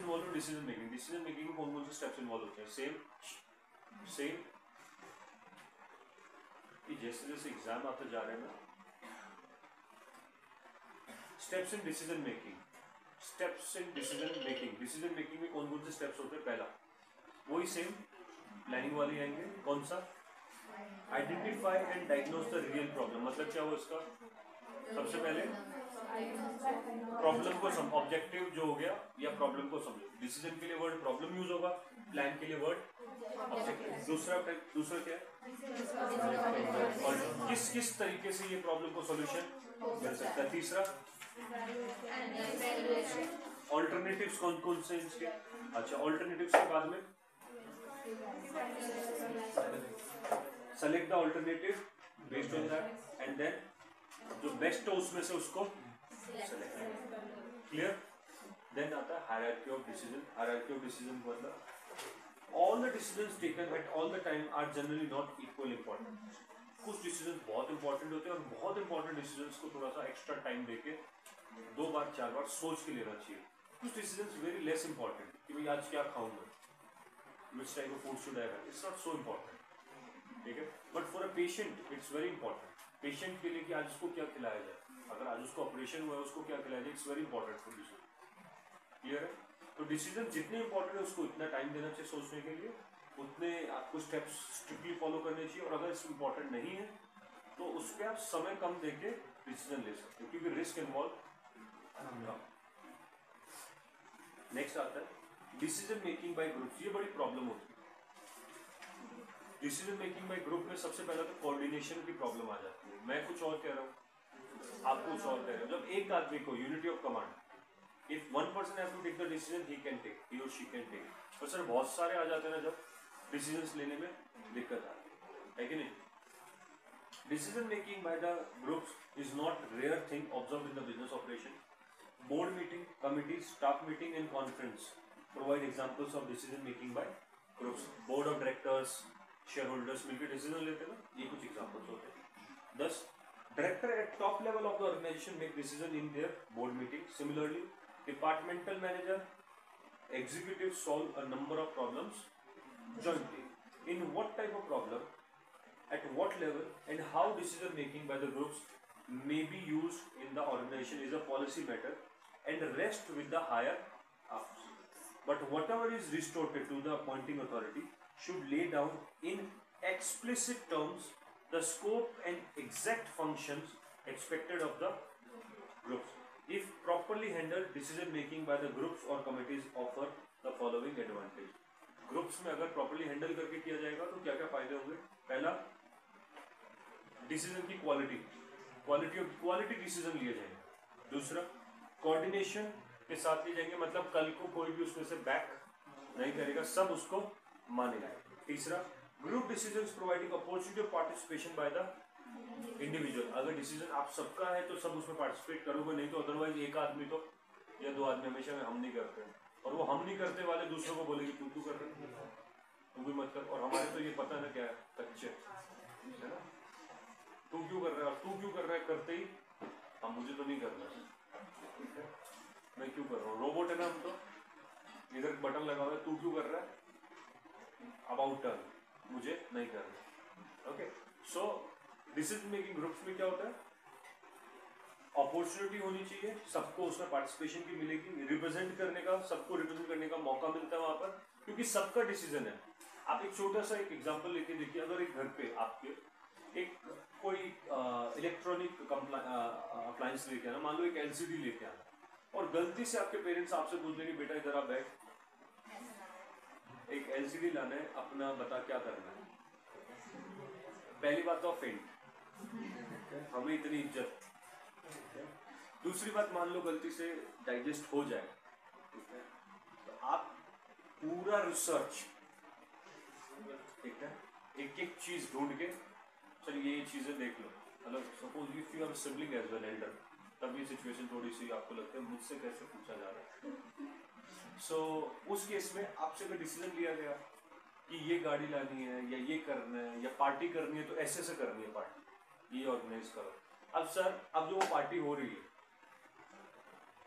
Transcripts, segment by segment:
Involve है decision making. Decision making में कौन कौन से स्टेप्स इन्वॉल्व होते हैं? सेम कि जैसे जैसे एग्जाम आते जा रहे हैं ना, steps in decision making. Steps in decision making, decision making में कौन कौन से स्टेप्स होते हैं? पहला वही सेम प्लानिंग वाली आएंगे। कौन सा? Identify and diagnose the real problem. मतलब क्या हुआ इसका? सबसे पहले प्रॉब्लम को समझो, ऑब्जेक्टिव जो हो गया या प्रॉब्लम को समझो। डिसीजन के लिए वर्ड प्रॉब्लम यूज होगा, प्लान के लिए वर्ड ऑब्जेक्टिव। दूसरा क्या है? और किस तरीके से ये प्रॉब्लम को सॉल्यूशन मिल सकता है। तीसरा ऑल्टरनेटिव्स कौन कौन से इसके। अच्छा, ऑल्टरनेटिव्स के बाद में select the alternative based on that and then जो बेस्ट हो उसमें से उसको सेलेक्ट। क्लियर? देन आता है hierarchy of decision. Hierarchy of decision मतलब all the decisions taken at all the time are generally not equal important. कुछ decision बहुत इंपॉर्टेंट होते हैं और बहुत इंपॉर्टेंट डिसीजंस को थोड़ा सा एक्स्ट्रा टाइम देके 2 बार 4 बार सोच के लेना चाहिए। कुछ डिसीजंस वेरी लेस इंपॉर्टेंट कि भाई आज क्या खाऊंगा, which type of food should I have, it's not so important, ठीक है। But for a patient it's very important. Patient के लिए कि आज उसको क्या खिलाया जाए, अगर आज उसको ऑपरेशन हुआ है उसको क्या खिलाया जाए, it's very important for decision. Clear है? तो डिसीजन जितने इंपॉर्टेंट है उसको इतना टाइम देना चाहिए सोचने के लिए, उतने आपको स्टेप्स स्ट्रिक्टली फॉलो करने चाहिए। और अगर इसमें इंपॉर्टेंट नहीं है तो उस पर आप समय कम देके डिसीजन ले सकते हो क्योंकि रिस्क इन्वॉल्व कम। नेक्स्ट आता है डिसीजन मेकिंग बाय ग्रुप्स। ये बड़ी प्रॉब्लम होती है डिसीजन मेकिंग बाय ग्रुप में। सबसे पहले तो कोऑर्डिनेशन की प्रॉब्लम आ जाती है। मैं कुछ और कह रहा हूँ, आप कुछ और कह रहे हो। जब एक आदमी को unity of command, if one person have to take the decision he can take, he और शी कैन टेक। पर सर बहुत सारे आ जाते हैं ना, जब डिसीजंस लेने में दिक्कत आती है कि नहीं। Decision making by the groups is not rare thing observe in the business operation. Board meeting, committee, staff meeting and conference provide examples of decision making by groups. Board of directors, share holders मिलकर डिसीजन लेते हैं ना, ये कुछ examples होते हैं। 10 director at top level of the organisation make decision in their board meeting. Similarly departmental manager, executives solve a number of problems jointly. In what type of problem, at what level, and how decision making by the groups may be used in the organization is a policy matter and rest with the higher ups. But whatever is restored to the appointing authority should lay down in explicit terms the scope and exact functions expected of the groups. If properly handled, decision making by the groups or committees offer the following advantage. Groups में अगर properly handle करके किया जाएगा तो क्या क्या फायदे होंगे? पहला, डिसीजन की क्वालिटी डिसीजन लिए जाएंगे। दूसरा, कोऑर्डिनेशन के साथ लिए जाएंगे, मतलब कल को कोई भी उसमें से बैक नहीं करेगा, सब उसको मानेगा। तीसरा, group decisions providing opportunity of participation by the individual. अगर डिसीजन आप सबका है तो सब उसमें पार्टिसिपेट करोगे, नहीं तो अदरवाइज एक आदमी तो या 2 आदमी हमेशा हम नहीं करते हैं, और वो हम नहीं करते वाले दूसरों को बोलेगी तू कर रहे हैं, तू भी मत कर। और हमारे तो ये पता है ना क्या है, कच्चे है ना, तू क्यों कर रहा है, और तू क्यों कर रहा है करते ही हम, मुझे तो नहीं करना है, मैं क्यों कर रहा हूँ, रोबोट है ना हम तो, इधर बटन लगा हुआ है, तू क्यों कर रहा है, अबाउट टर्न, मुझे नहीं करना। Okay, so decision making groups में क्या होता है, अपॉर्चुनिटी होनी चाहिए, सबको उसमें पार्टिसिपेशन की मिलेगी, रिप्रेजेंट करने का, सबको रिप्रेजेंट करने का मौका मिलता है वहां पर, क्योंकि सबका डिसीजन है। आप एक छोटा सा एक एग्जांपल लेके देखिए, अगर एक घर पे आपके एक कोई इलेक्ट्रॉनिक अप्लायंस लेके आना, मान लो एक एलसीडी लेके आना, और गलती से आपके पेरेंट्स आपसे पूछ लेंगे बेटा इधर आप बैठ, एक एलसीडी लाना है, अपना बता क्या करना है। पहली बात तो फेंट, हमें इतनी इज्जत। दूसरी बात, मान लो गलती से डाइजेस्ट हो जाए, ठीक है, तो आप पूरा रिसर्च, ठीक है, एक एक चीज ढूंढ के, चलिए ये चीजें देख लो, मतलब suppose if you are sibling as well elder, तब ये सिचुएशन थोड़ी सी आपको लगता है मुझसे कैसे पूछा जा रहा है। सो उस केस में आपसे कोई डिसीजन लिया गया कि ये गाड़ी लानी है या ये करना है या पार्टी करनी है, तो ऐसे से करनी है पार्टी, ये ऑर्गेनाइज करो। अब सर, अब जो वो पार्टी हो रही है,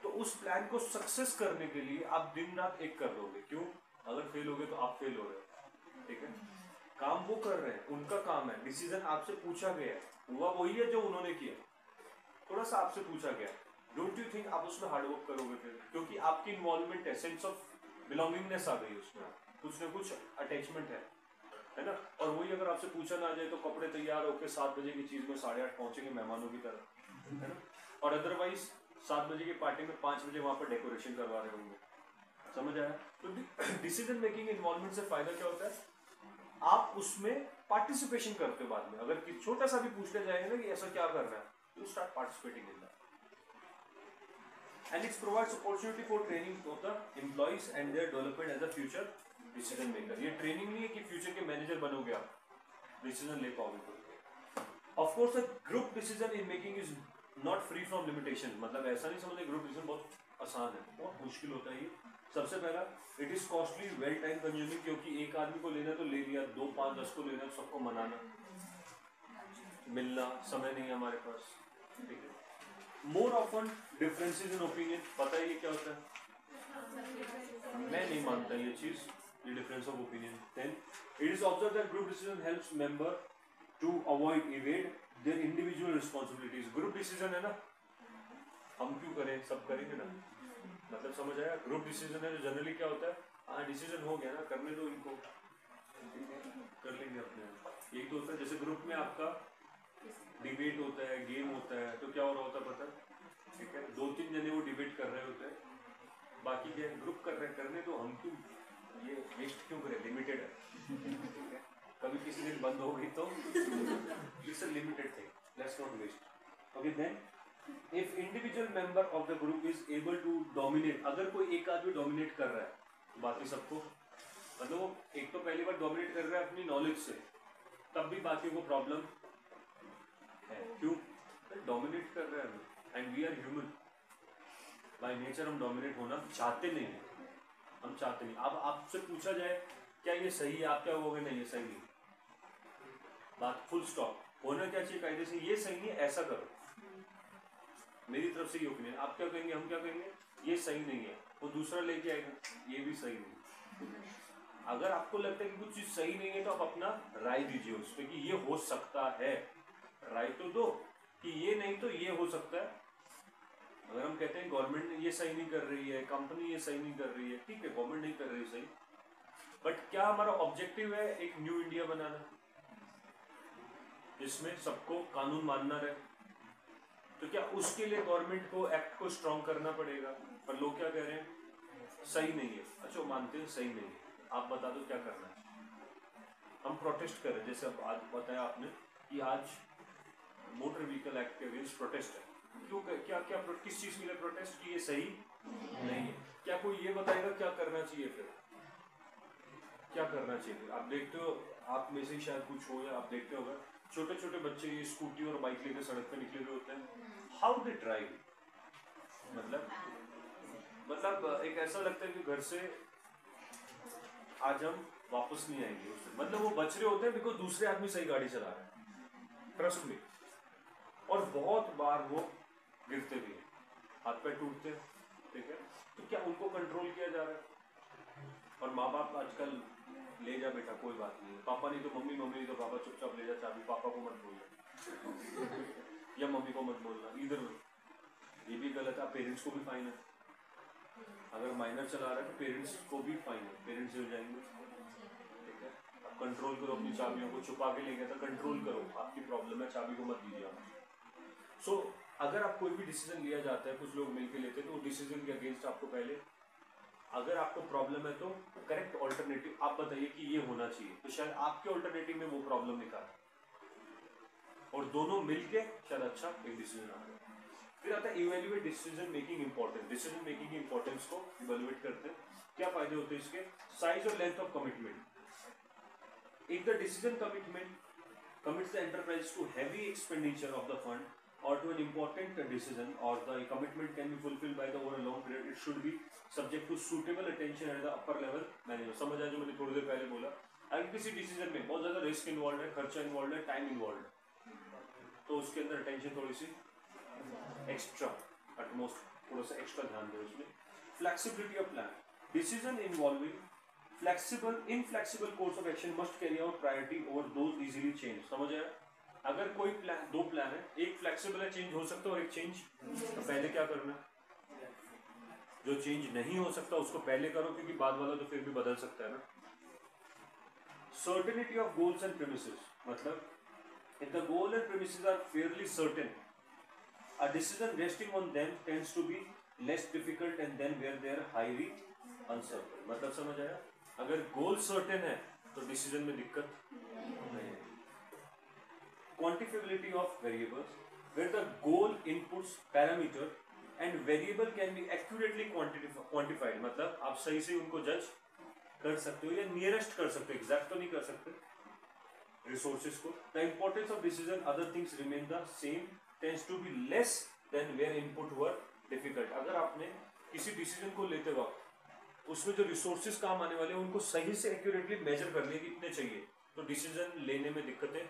तो उस प्लान को सक्सेस करने के लिए आप दिन रात एक कर दोगे। क्यों? अगर फेल हो गए तो आप फेल हो रहे हो, ठीक है? काम वो कर रहे हैं, उनका काम है, डिसीजन आपसे पूछा गया है, हुआ वही है जो उन्होंने किया, थोड़ा सा आपसे पूछा गया। डोंट यू थिंक आप उसमें हार्डवर्क करोगे फिर? क्योंकि आपकी इन्वॉल्वमेंट है, सेंस ऑफ बिलोंगिंगनेस आ गई उसमें, कुछ ना कुछ अटैचमेंट है ना? और वही अगर आपसे पूछा ना जाए तो कपड़े तैयार होकर 7 बजे की चीज में 8:30 पहुंचेंगे मेहमानों की तरह, है ना? और अदरवाइज 7 बजे की पार्टी में 5 बजे वहां पर डेकोरेशन करवा रहे होंगे। समझ आया? तो डिसीजन मेकिंग इन्वॉल्वमेंट से फायदा क्या होता है? आप उसमें पार्टिसिपेशन करते हो। बाद में अगर छोटा सा भी पूछ लिया जाएगा ना कि ऐसा क्या करना है, you start participating in that. And it provides opportunity for training of the employees and their development as a future decision maker. ये ट्रेनिंग नहीं है कि फ्यूचर के मैनेजर बनोगे आप, डिसीजन ले पाओगे तो। Of course, a group decision in making is not free from limitation. मतलब ऐसा नहीं समझे ग्रुप डिसीजन बहुत आसान है, बहुत मुश्किल होता है ये। सबसे पहला, it is costly, well time consuming, क्योंकि एक आदमी को लेना तो ले लिया, 2, 5, 10 को लेना, सबको मनाना, मिलना, समय नहीं है हमारे पास, ठीक है? More often differences in opinion, पता है ये क्या होता है? मैं नहीं मानता ये चीज, ये difference of opinion. Then it is observe that group decision helps member to avoid evade their individual responsibilities. Group decision है ना, हम क्यों करें, सब करेंगे ना, मतलब समझ आया? ग्रुप डिसीजन है जो जनरली क्या होता है, हाँ डिसीजन हो गया ना, करने दो इनको, कर लेंगे अपने। यही तो होता है, जैसे ग्रुप में आपका डिबेट होता है, गेम होता है, तो क्या हो रहा होता है पता है? ठीक है, 2-3 जने वो डिबेट कर रहे होते हैं, बाकी क्या ग्रुप कर रहे हैं, करने तो हम क्यों ये वेस्ट क्यों करें, लिमिटेड है, ठीक है? कभी किसी दिन बंद हो गई तो it's a limited thing, let's not waste. Okay, then if individual member of the group is able to dominate, अगर कोई एक आदमी डोमिनेट कर रहा है बाकी सबको, मतलब वो एक तो पहली बार डोमिनेट कर रहा है अपनी नॉलेज से, तब भी बाकियों को प्रॉब्लम है। क्यों? डोमिनेट कर रहे हैं, and we are human by nature, हम डोमिनेट होना चाहते नहीं है, हम चाहते नहीं। अब आपसे पूछा जाए क्या ये सही है, आप क्या कहोगे? नहीं ये सही नहीं, बात फुल स्टॉप। होना क्या चाहिए कायदे से, ये सही नहीं है, ऐसा करो, मेरी तरफ से ये ओपिनियन। आप क्या कहेंगे, हम क्या कहेंगे? ये सही नहीं है, वो दूसरा लेके आएगा ये भी सही नहीं। अगर आपको लगता है कि कुछ चीज सही नहीं है तो आप अपना राय दीजिए उस पर कि ये हो सकता है, राय तो दो कि ये नहीं तो ये हो सकता है। अगर हम कहते हैं गवर्नमेंट ये सही नहीं कर रही है, कंपनी ये सही नहीं कर रही है, ठीक है, गवर्नमेंट नहीं कर रही है सही, बट क्या हमारा ऑब्जेक्टिव है एक न्यू इंडिया बनाना जिसमें सबको कानून मानना रहे? तो क्या उसके लिए गवर्नमेंट को एक्ट को स्ट्रॉन्ग करना पड़ेगा? पर लोग क्या कह रहे हैं, सही नहीं है। अच्छा, मानते हैं सही नहीं है, आप बता दो क्या करना है। हम प्रोटेस्ट कर रहे हैं, जैसे अब आज बताया आपने कि आज मोटर व्हीकल एक्ट के अगेंस्ट प्रोटेस्ट है। क्यों, क्या क्या किस चीज के लिए प्रोटेस्ट? कि ये सही नहीं है। क्या कोई ये बताएगा क्या करना चाहिए? फिर क्या करना चाहिए? आप देखते हो, आप में से शायद कुछ हो या आप देखते होगा, छोटे छोटे बच्चे ये स्कूटी और बाइक लेकर सड़क पे निकले हुए होते हैं। हाउ दे ड्राइव, मतलब एक ऐसा लगता है कि घर से आज हम वापस नहीं आएंगे उससे, मतलब वो बच रहे होते हैं बिकॉज दूसरे आदमी सही गाड़ी चला रहे हैं, ट्रस्ट में। और बहुत बार वो गिरते भी हैं, हाथ पैर टूटते हैं, ठीक है? तो क्या उनको कंट्रोल किया जा रहा है? और माँ बाप आजकल ले जा बेटा कोई बात नहीं, पापा नहीं तो मम्मी, मम्मी नहीं तो पापा, चुपचाप ले जा चाबी, पापा को मत बोलना या मम्मी को मत बोलना, इधर ये भी गलत है। पेरेंट्स को भी फाइन है, अगर माइनर चला रहा है तो पेरेंट्स को भी फाइन है, पेरेंट्स हो जाएंगे, ठीक है? अब कंट्रोल करो अपनी चाबियों को, छुपा के ले गया था, कंट्रोल करो, आपकी प्रॉब्लम है, चाबी को मत दीजिए आप। सो अगर आप कोई भी डिसीजन लिया जाता है, कुछ लोग मिलकर लेते हैं, तो डिसीजन के अगेंस्ट आपको पहले, अगर आपको प्रॉब्लम है तो करेक्ट ऑल्टरनेटिव आप बताइए कि ये होना चाहिए, तो शायद आपके ऑल्टरनेटिव में वो प्रॉब्लम निकाले और दोनों मिलके शायद अच्छा एक डिसीजन आ जाए। फिर आता है evaluate decision making importance. Decision making की इंपॉर्टेंस को इवेल्युएट करते हैं, क्या फायदे होते हैं इसके? साइज और length of commitment. If the decision commits the enterprise to heavy expenditure of the fund or to an important decision, or the commitment can be fulfilled by the over a long period, it should be subject to suitable attention at the upper level management। समझ आया जो मैंने थोड़ी देर पहले बोला? अगर किसी decision में बहुत ज्यादा रिस्क इन्वॉल्व है, खर्चा इन्वॉल्व है, टाइम इन्वॉल्व है, तो उसके अंदर अटेंशन थोड़ी सी एक्स्ट्रा अटमोस्ट थोड़ा सा एक्स्ट्रा ध्यान दें उसमें। Flexibility of plan, decision involving inflexible course of action must carry out priority over those easily change. समझ आया? अगर कोई प्लान, दो प्लान है, एक फ्लेक्सिबल है, चेंज हो सकता है, और एक चेंज, तो पहले क्या करना है? जो चेंज नहीं हो सकता उसको पहले करो, क्योंकि बाद वाला तो फिर भी बदल सकता है ना। Certainty of goals and premises, मतलब if the goal and premises are fairly certain, a decision resting on them tends to be less difficult and then where they are highly uncertain। मतलब समझ आया? अगर गोल सर्टेन है तो decision में दिक्कत नहीं है। Quantifiability of variables, where the goal inputs parameter and variable can be accurately quantified, मतलब आप सही से उनको जज कर सकते हो या नियरेस्ट कर सकते हो, एग्जैक्ट तो नहीं कर सकते रिसोर्सेज को। The importance of decision other things remain the same tends to be less than where input were difficult. अगर आपने किसी डिसीजन को लेते वक्त उसमें जो रिसोर्सेज काम आने वाले हैं उनको सही से एक्यूरेटली मेजर कर लिया कि इतने चाहिए, तो डिसीजन लेने में दिक्कतें